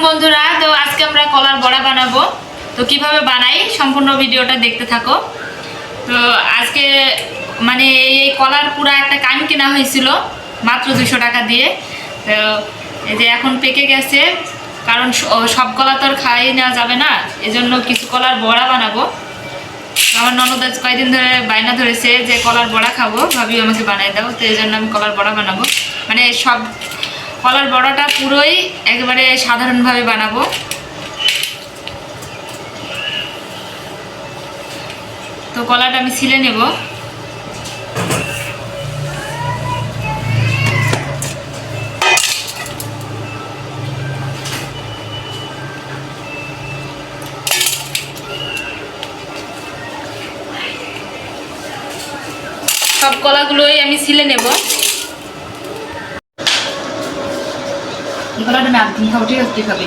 বন্ধুরা, তো আজকে আমরা কলার বড়া বানাবো। তো কিভাবে বানাই সম্পূর্ণ ভিডিওটা দেখতে থাকো। তো আজকে মানে এই কলার পুরা একটা কান কেনা হয়েছিল মাত্র 200 টাকা দিয়ে। তো এই যে এখন পেকে গেছে, কারণ সব কলা তো আর খাই নেওয়া যাবে না, এজন্য কিছু কলার বড়া বানাবো। আমার ননদ আজ কয়েকদিন ধরে বায়না ধরেছে যে কলার বড়া খাবো, ভাবি আমাকে বানাই দাও। তো এই জন্য আমি কলার বড়া বানাবো। মানে সব কলার বড়াটা পুরোই একেবারে সাধারণভাবে বানাবো। তো কলাটা আমি ছিলে নেব। সব কলাগুলোই আমি ছিলে নেব। কলাটা না আপনি খাও, ঠিক আছে? খাবে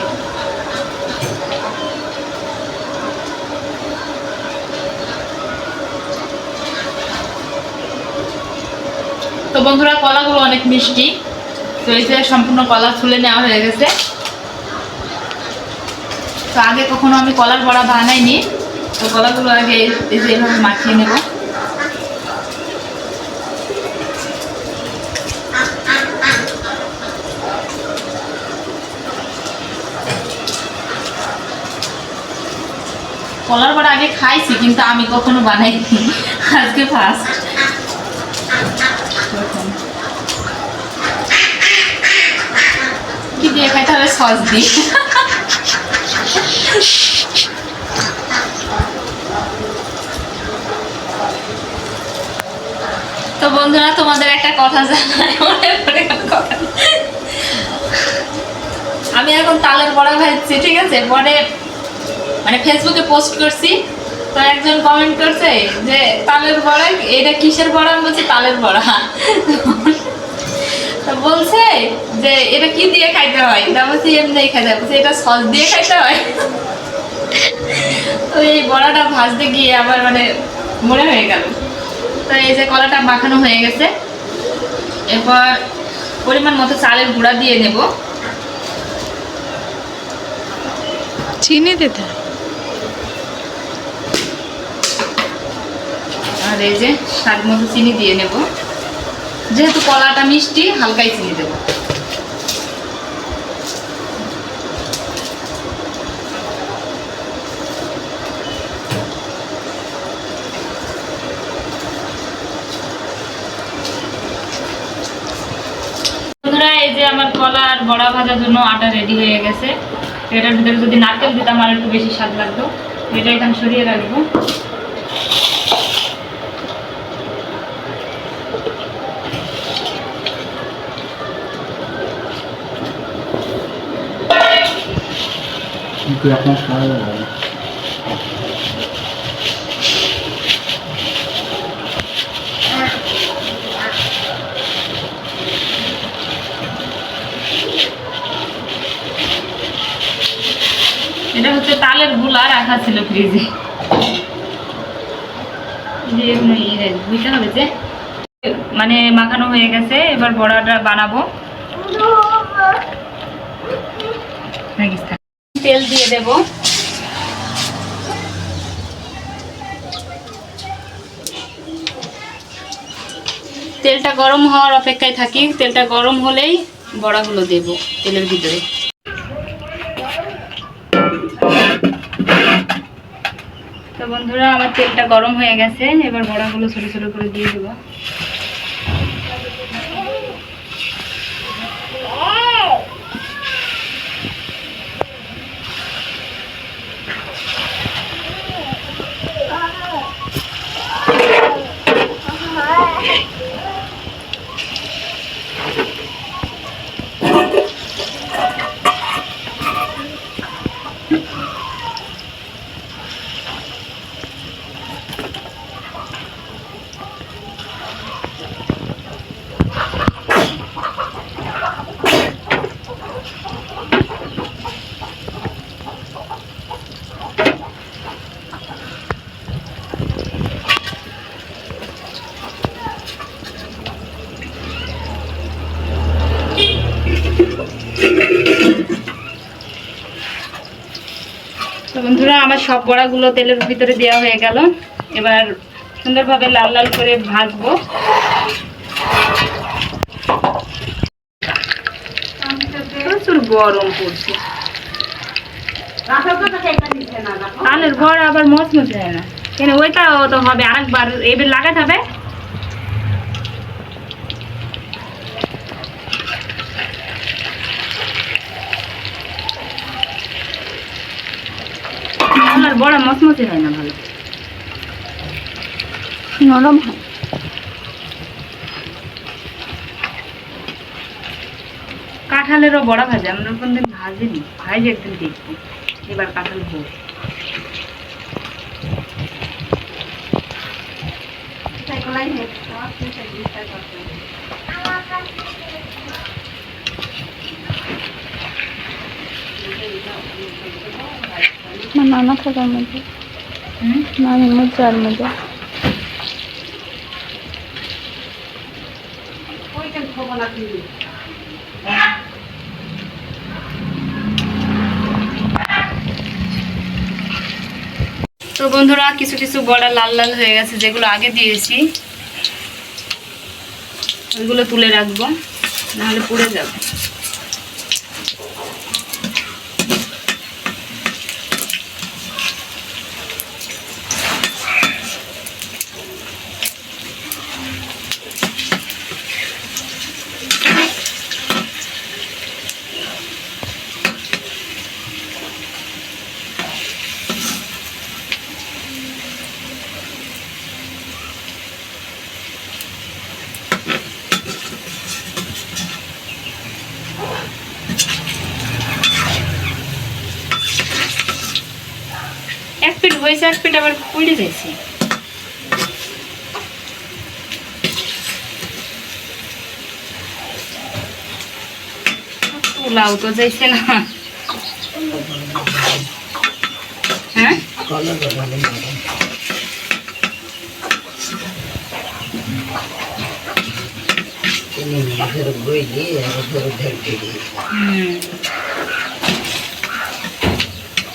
তো বন্ধুরা, কলাগুলো অনেক মিষ্টি। তো এই যে সম্পূর্ণ কলা তুলে নেওয়া হয়ে গেছে। তো আগে কখনো আমি কলার বড়া বানাইনি, তো কলাগুলো আগে এই যে এভাবে মাখিয়ে নেব। কলার বড়া আগে খাইছি, কিন্তু আমি কখনো বানাইনি, আজকে ফার্স্ট। কি দিয়ে খাইতে হবে? সস দিয়ে। তো বন্ধুরা, তোমাদের একটা কথা জানাই, আমি এখন তালের বড়া খাইছি, ঠিক আছে? পরে মানে ফেসবুকে পোস্ট করছি, তো একজন কমেন্ট করছে যে তালের বড়া, এটা কিসের বড়া? আমি বলছি তালের বড়া। তো বলছে যে এটা কি দিয়ে খাইতে হয়? তা বলছি এমনি খাইতে হয়। বলছে এটা সস দিয়ে খাইতে হয়। তো এই বড়াটা ভাজতে গিয়ে আবার মানে মনে হয়ে গেল। তো এই যে কলাটা মাখানো হয়ে গেছে, এরপর পরিমাণ মতো চালের গুঁড়া দিয়ে নেব। চিনি দিতে, আর এই যে স্বাদ মতো চিনি দিয়ে নেব। যেহেতু কলাটা মিষ্টি, হালকাই চিনি দেব। বন্ধুরা, এই যে আমার কলার বড়া ভাজার জন্য আটা রেডি হয়ে গেছে। এটার ভিতরে যদি নারকেল দিতাম আর একটু বেশি স্বাদ লাগতো। এটা এখানে সরিয়ে রাখবো। এটা হচ্ছে তালের গুলা, রাখা ছিল ফ্রিজে। বুঝতে হবে যে মানে মাখানো হয়ে গেছে। এবার বড়াটা বানাবো। তেল দিয়ে দেব। তেলটা গরম হওয়ার অপেক্ষায় থাকি। তেলটা গরম হলেই বড়াগুলো দেব তেলের ভিতরে। তো বন্ধুরা, আমার তেলটা গরম হয়ে গেছে। এবার বড়াগুলো ছোট ছোট করে দিয়ে দেব। বন্ধুরা আমার সব বড়াগুলো তেলের ভিতরে দেওয়া হয়ে গেল। এবার সুন্দরভাবে লাল লাল করে ভাজবো। প্রচুর গরম পড়ছে। তালের বড়া আবার মচমচে হয় না কেন? ওইটা তো হবে আরেকবার, এবার লাগাতে হবে। তালের বড়া মচমচে হয় না, ভালো নরম হয়। কাঁঠালেরও বড়া ভাজে, আমরা কোনদিন ভাজিনি, ভাজি একদিন দেখবো। এবার কাঁঠাল ভোগ। আমার নানা থাকার মধ্যে, নানির মধ্যে আর মধ্যে। তো বন্ধুরা কিছু কিছু বড়া লাল লাল হয়ে গেছে, যেগুলো আগে দিয়েছি ওইগুলো তুলে রাখবো, নাহলে পুড়ে যাবে। এক পিঠ হয়েছে, এক পিঠ আবার পুড়ে যাইছে। পোলাও তো যাইছে না। হ্যাঁ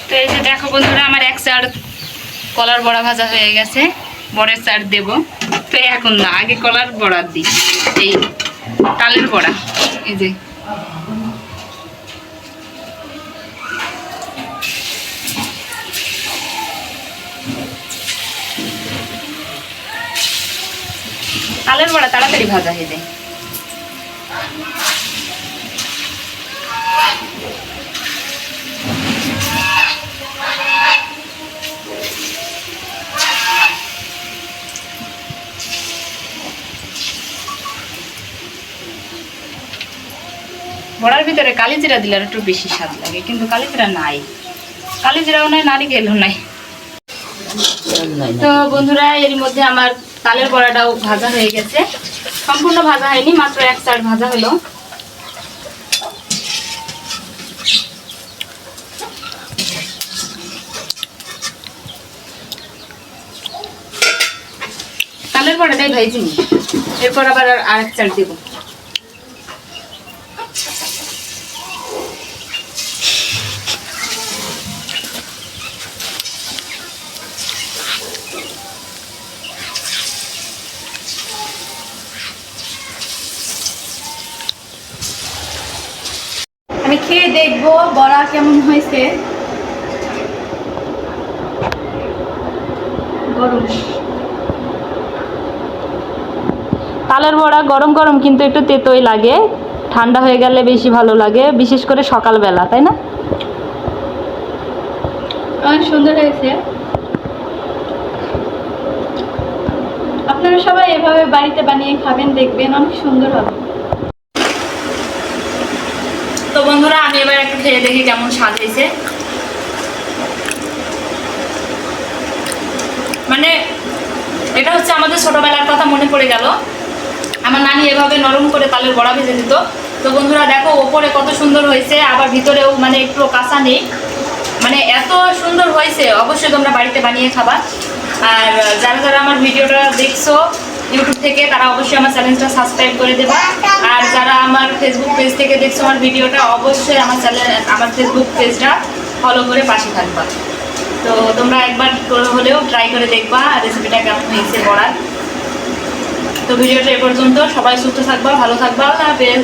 তো এই যে দেখো বন্ধুরা, আমার এক সাইড কলার বড়া ভাজা হয়ে গেছে, বড়ের সাইড দেব। তো এখন না, আগে কলার বড়া দিই, এই তালের বড়া। এই যে তালের বড়া তাড়াতাড়ি ভাজা হয়ে যায়। বড়ার ভিতরে কালিজিরা দিলে আর একটু বেশি স্বাদ লাগে, কিন্তু কালিজিরা নাই, কালিজিরাও নাই, নারিকেলও নাই। তো বন্ধুরা এর মধ্যে আমার তালের বড়াটাও ভাজা হয়ে গেছে, সম্পূর্ণ ভাজা হয়নি, মাত্র এক সাইড ভাজা হলো। তালের বড়াটাই ভাইজিনি, এরপর আবার আরেক সাইড দেবো। আমি খেয়ে দেখবো বড়া কেমন হয়েছে। গরম তালের বড়া গরম গরম কিন্তু একটু তেতোই লাগে, ঠান্ডা হয়ে গেলে বেশি ভালো লাগে, বিশেষ করে সকালবেলা, তাই না? অনেক সুন্দর হয়েছে। আপনারা সবাই এভাবে বাড়িতে বানিয়ে খাবেন, দেখবেন অনেক সুন্দর হবে। তো বন্ধুরা আমি এবার একটু খেয়ে দেখি কেমন স্বাদ হয়েছে। মানে এটা হচ্ছে আমাদের ছোটবেলার কথা মনে পড়ে গেল। আমার নানি এভাবে নরম করে তালের বড়া ভেজে দিত। তো বন্ধুরা দেখো ওপরে কত সুন্দর হয়েছে, আবার ভিতরেও মানে একটু কাঁচা নেই, মানে এত সুন্দর হয়েছে। অবশ্যই তোমরা বাড়িতে বানিয়ে খাবা। আর যারা যারা আমার ভিডিওটা দেখছো ইউটিউব থেকে, তারা অবশ্যই আমার চ্যানেলটা সাবস্ক্রাইব করে দেবা। আর যারা আমার ফেসবুক পেজ থেকে দেখছো আমার ভিডিওটা, অবশ্যই আমার ফেসবুক পেজটা ফলো করে পাশে থাকবা। তো তোমরা একবার হলেও ট্রাই করে দেখবা রেসিপিটা কেমন হয়েছে বড়ার। তো ভিডিওটা এ পর্যন্ত, সবাই সুস্থ থাকবা, ভালো থাকবা, আল্লাহ হাফেজ।